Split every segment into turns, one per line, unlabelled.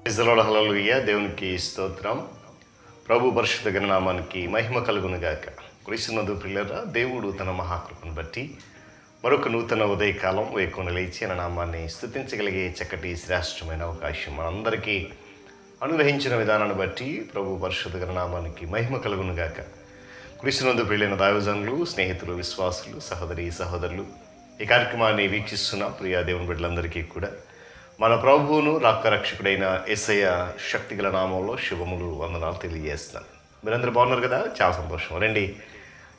హల్లెలూయా. దేవునికి స్తోత్రం. ప్రభు పరిశుద్ధ గణనామానికి మహిమ కలుగునుగాక. క్రీస్తునందు ప్రియులారా, దేవుడు తన మహాకృపను బట్టి మరొక నూతన ఉదయకాలం వేకున లేచి ఆయన నామాన్ని స్తుతించగలిగే చక్కటి శ్రేష్టమైన అవకాశం మనందరికీ అనుగ్రహించిన విధానాన్ని బట్టి ప్రభు పరిశుద్ధ గణనామానికి మహిమ కలుగునుగాక. క్రీస్తునందు ప్రియులైన దైవజనులు, స్నేహితులు, విశ్వాసులు, సహోదరులు ఈ కార్యక్రమాన్ని వీక్షిస్తున్న ప్రియా దేవుని బిడ్డలందరికీ కూడా మన ప్రభువును రక్షకుడైన యేసయ్య శక్తిగల నామంలో శుభములు, వందనాలు తెలియజేస్తున్నాను. మీరందరూ బాగున్నారు కదా? చాలా సంతోషం. రండి,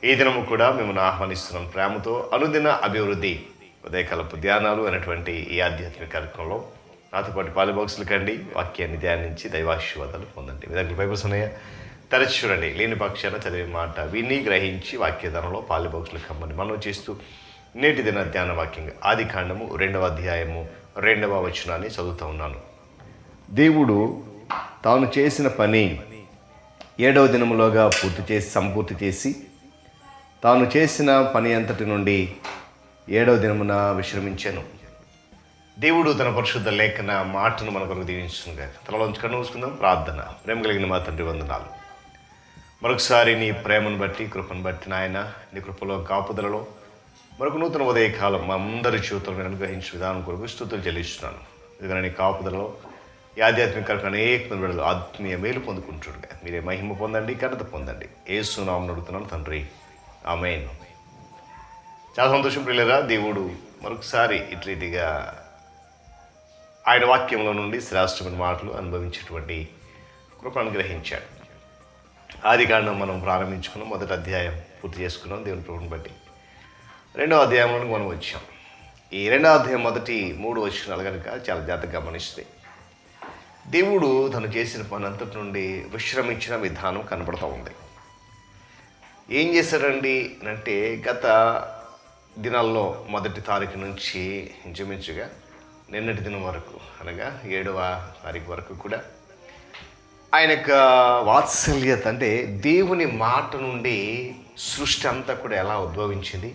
ఈ దినము కూడా మిమ్మల్ని ఆహ్వానిస్తున్నాం ప్రేమతో. అనుదిన అభివృద్ధి ఉదయకాలపు ధ్యానాలు అనేటువంటి ఈ ఆధ్యాత్మిక కార్యక్రమంలో నాతో పాటు పాలుబాక్సులు కండి, వాక్యాన్ని ధ్యానించి దైవాశీర్వాదాలు పొందండి. మీ దగ్గర బైబిల్స్ ఉన్నాయా? తరచి చూడండి. లేని పక్షాన చదివే మాట విని గ్రహించి వాక్యదానంలో పాలుబాక్సులు కమ్మని మనం చేస్తూ నేటి దిన ధ్యాన వాక్యంగా ఆదికాండము 2వ అధ్యాయము 2వ వచనాన్ని చదువుతూ ఉన్నాను. దేవుడు తాను చేసిన పని 7వ దినములోగా సంపూర్తి చేసి తాను చేసిన పని అంతటి నుండి 7వ దినమున విశ్రమించాను. దేవుడు తన పరిశుద్ధ లేఖన మాటను మన కొరకు దీవించుగా. తలలోంచి కన్ను మూసుకుందాం. ప్రార్థన. ప్రేమ కలిగిన మా తండ్రి, వందనాలు. మరొకసారి నీ ప్రేమను బట్టి, కృపను బట్టి నాయన, నీ కృపలో కాపుదలలో మరొక నూతన ఉదయకాలం మా అందరి జీవితంలో మీరు అనుగ్రహించిన విధానం కొరకు స్తుతులు చెల్లిస్తున్నాను. ఎందుకంటే నీ కాపుదలలో ఈ ఆధ్యాత్మిక కార్యక్రమం అనేక మంది బిడ్డలు ఆత్మీయ మేలు పొందుకుంటుండగా మీరే మహిమ పొందండి, ఘనత పొందండి. యేసు నామమున అడుగుతున్నాను తండ్రి, ఆమేన్. చాలా సంతోషం ప్రియులారా. దేవుడు మరొకసారి ఇట్రీతిగా ఆయన వాక్యంలో నుండి శ్రేష్టమైన మాటలు అనుభవించేటువంటి కృప అనుగ్రహించాడు. ఆదికాండం మనం ప్రారంభించుకున్నాం. మొదటి అధ్యాయం పూర్తి చేసుకున్నాం దేవుని కృపను బట్టి. 2వ అధ్యాయంలోనికి మనం వచ్చాం. ఈ 2వ అధ్యాయం మొదటి 3 వచనాలు కనుక చాలా జాగ్రత్తగా గమనిస్తే దేవుడు తను చేసిన పని అంతటి నుండి విశ్రమించిన విధానం కనబడుతూ ఉంది. ఏం చేశారండి అంటే, గత దినాల్లో 1వ తారీఖు నుంచి ఇంచుమించుగా నిన్నటి దినం వరకు, అనగా 7వ తారీఖు వరకు కూడా ఆయన యొక్క వాత్సల్యత, అంటే దేవుని మాట నుండి సృష్టి అంతా కూడా ఎలా ఉద్భవించింది,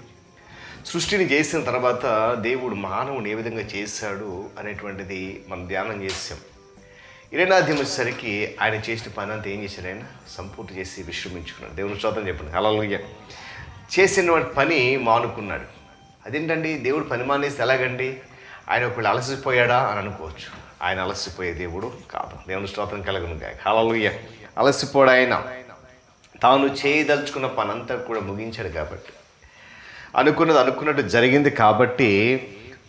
సృష్టిని చేసిన తర్వాత దేవుడు మానవుని ఏ విధంగా చేశాడు అనేటువంటిది మనం ధ్యానం చేసాం. 2వ అధ్యాయం వచ్చేసరికి ఆయన చేసిన పని అంతా ఏం చేశాడు? ఆయన సంపూర్తి చేసి విశ్రమించుకున్నాడు. దేవుని స్తోత్రం చెప్పండి. హల్లెలూయా. చేసిన పని మానుకున్నాడు. అదేంటండి, దేవుడు పని మానేసి ఎలాగండి? ఆయన ఒకళ్ళు అలసిపోయాడా అని అనుకోవచ్చు. ఆయన అలసిపోయే దేవుడు కాదు. దేవుని స్తోత్రం కలుగును గాక. హల్లెలూయా. అలసిపోడు ఆయన. తాను చేయదలుచుకున్న పని అంతా కూడా ముగించాడు కాబట్టి, అనుకున్నట్టు జరిగింది కాబట్టి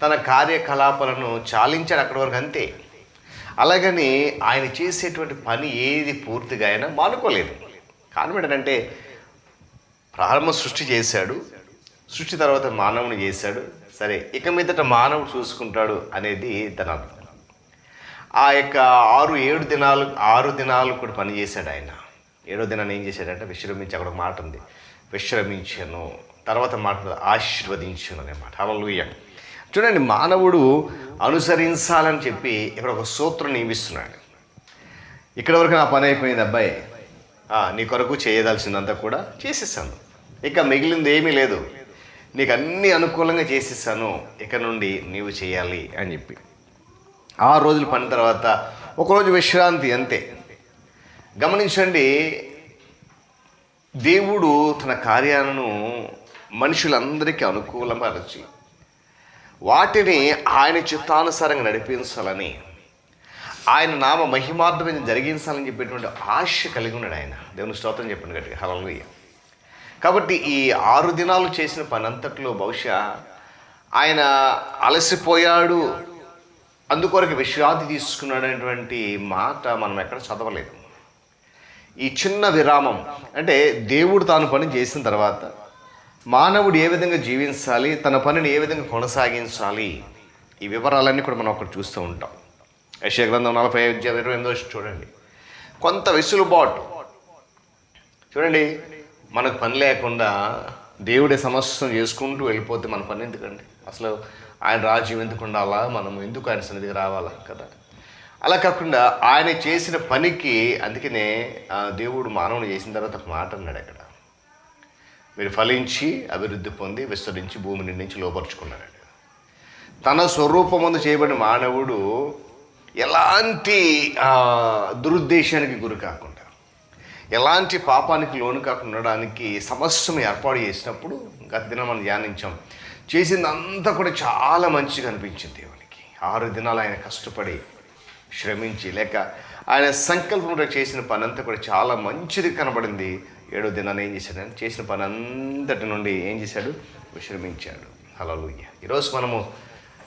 తన కార్యకలాపాలను చాలించాడు అక్కడి వరకు, అంతే. అలాగని ఆయన చేసేటువంటి పని ఏది పూర్తిగా ఆయన మానుకోలేదు. కారణం ఏంటంటే, ప్రారంభ సృష్టి చేశాడు, సృష్టి తర్వాత మానవుని చేశాడు. సరే, ఇక మీదట మానవుడు చూసుకుంటాడు అనేది తన అర్థం. ఆ యొక్క 6 దినాలు కూడా పని చేశాడు ఆయన. 7వ దినాన్ని ఏం చేశాడంటే విశ్రమించి, అక్కడ ఒక మాట ఉంది, విశ్రమించను. తర్వాత మాట ఆశీర్వదించను అనే మాట. హల్లెలూయా. చూడండి, మానవుడు అనుసరించాలని చెప్పి ఇక్కడ ఒక సూత్రం నియమిస్తున్నాడు. ఇక్కడ వరకు నా పని అయిపోయింది అబ్బాయి, నీ కొరకు చేయదలసిందంతా కూడా చేసేసాను, ఇక మిగిలింది ఏమీ లేదు, నీకు అన్నీ అనుకూలంగా చేసేసాను, ఇక నుండి నీవు చేయాలి అని చెప్పి 6 రోజులు పని తర్వాత ఒకరోజు విశ్రాంతి, అంతే. గమనించండి, దేవుడు తన కార్యాలను మనుషులందరికీ అనుకూలపరచి వాటిని ఆయన చిత్తానుసారంగా నడిపించాలని, ఆయన నామ మహిమార్థమైన జరిగించాలని చెప్పేటువంటి ఆశ కలిగి ఉన్నాడు ఆయన. దేవుని స్తోత్రం చెప్పండి గట్టిగా. హల్లెలూయా. కాబట్టి ఈ 6 దినాలు చేసిన పని అంతట్లో బహుశా ఆయన అలసిపోయాడు, అందుకొరకు విశ్రాంతి తీసుకున్నాడు అనేటువంటి మాట మనం ఎక్కడ చదవలేదు. ఈ చిన్న విరామం అంటే దేవుడు తాను పని చేసిన తర్వాత మానవుడు ఏ విధంగా జీవించాలి, తన పనిని ఏ విధంగా కొనసాగించాలి, ఈ వివరాలన్నీ కూడా మనం ఒకటి చూస్తూ ఉంటాం. యెషయా గ్రంథం 45:28 చూడండి. కొంత వెసులుబాటు. చూడండి, మనకు పని లేకుండా దేవుడే సమస్తం చేసుకుంటూ వెళ్ళిపోతే మన పని ఎందుకండి? అసలు ఆయన రాజ్యం ఎందుకు ఉండాలా, మనం ఎందుకు ఆయన సన్నిధికి రావాలా కదా? అలా కాకుండా ఆయన చేసిన పనికి, అందుకనే దేవుడు మానవుని చేసిన తర్వాత ఒక మాట అన్నాడు అక్కడ, మీరు ఫలించి అభివృద్ధి పొంది విస్తరించి భూమిని నుంచి లోపరుచుకున్నాడు. తన స్వరూపమందు చేయబడిన మానవుడు ఎలాంటి దురుద్దేశానికి గురి కాకుండా, ఎలాంటి పాపానికి లోను కాకుండా ఉండడానికి సమస్యను ఏర్పాటు చేసినప్పుడు గత దినం మనం ధ్యానించాం. చేసిందంతా కూడా చాలా మంచిగా అనిపించింది దేవునికి. 6 దినాలు ఆయన కష్టపడి శ్రమించి లేక ఆయన సంకల్పంలో చేసిన పని అంతా కూడా చాలా మంచిది కనబడింది. 7వ దినాన్ని ఏం చేశాడు? ఆయన చేసిన పని అంతటి నుండి ఏం చేశాడు? విశ్రమించాడు. హల్లెలూయా. ఈరోజు మనము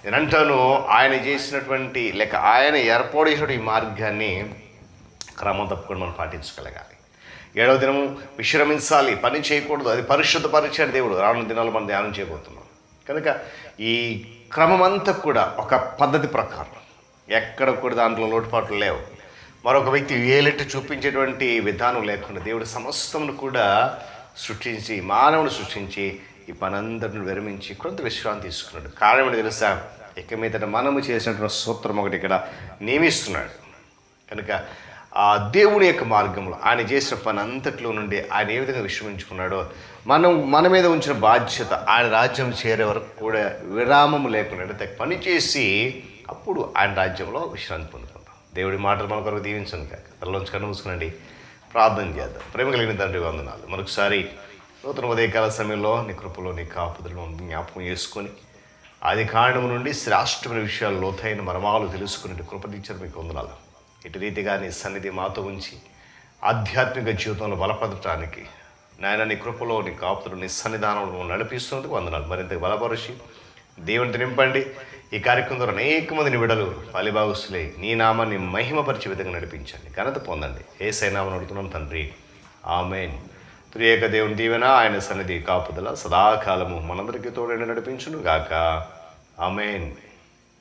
నేనంటాను, ఆయన చేసినటువంటి లేక ఆయన ఏర్పాటు చేసిన ఈ మార్గాన్ని క్రమం తప్పకుండా మనం పాటించగలగాలి. 7వ దినము విశ్రమించాలి, పని చేయకూడదు. అది పరిశుద్ధపరిచాడు దేవుడు. రానున్న దినాలు మనం ధ్యానం చేయబోతున్నాం కనుక ఈ క్రమం అంతా కూడా ఒక పద్ధతి ప్రకారం, ఎక్కడ కూడా దాంట్లో లోటుపాట్లు లేవు. మరొక వ్యక్తి వేలెట్టి చూపించేటువంటి విధానం లేకుండా దేవుడు సమస్తమును కూడా సృష్టించి, మానవుని సృష్టించి ఈ పనందరిని విరమించి కొంత విశ్రాంతి తీసుకున్నాడు. కారణం ఏంటి తెలుసా? ఇక మీదట మనము చేసినటువంటి సూత్రం ఒకటి ఇక్కడ నియమిస్తున్నాడు. కనుక ఆ దేవుని యొక్క మార్గంలో ఆయన చేసిన పని అంతట్లో నుండి ఆయన ఏ విధంగా విశ్రమించుకున్నాడో మన మీద ఉంచిన బాధ్యత ఆయన రాజ్యం చేరే వరకు కూడా విరామం లేకుండా పని చేసి అప్పుడు ఆయన రాజ్యంలో విశ్రాంతి పొందుకుందాం. దేవుడి మాటలు మన కొరకు దీవించండి కాక. తనలోంచి కన్ను మూసుకునండి, ప్రార్థన చేద్దాం. ప్రేమ కలిగిన తండ్రి వందనాలు. మరొకసారి నూతన ఉదయకాల సమయంలో నీ కృపలో నీ కాపుదలను జ్ఞాపకం చేసుకొని ఆది కాండం నుండి శ్రేష్టమైన విషయాలు, లోతైన మర్మాలు తెలుసుకునే కృపదించారు. మీకు వందనాలు. ఇటు రీతిగా నీ సన్నిధి మాతో ఉంచి ఆధ్యాత్మిక జీవితంలో బలపడటానికి నాయన నీ కృపలో నీ కాపుదలు నీ సన్నిధానంలో నడిపిస్తున్నందుకు వందనాలు. మరింత బలపరిచి దేవునితో నింపండి. ఈ కార్యక్రమం ద్వారా అనేక మందిని విడలు పాలిభాగస్తులై నీ నామాన్ని మహిమపరిచే విధంగా నడిపించండి. ఘనత పొందండి. యేసయ్య నామమున అడుగుతున్నాం తండ్రి, ఆమేన్. త్రియేక దేవుని దీవెన, ఆయన సన్నిధి కాపుదల సదాకాలము మనందరికీ తోడైన నడిపించును గాక. ఆమేన్.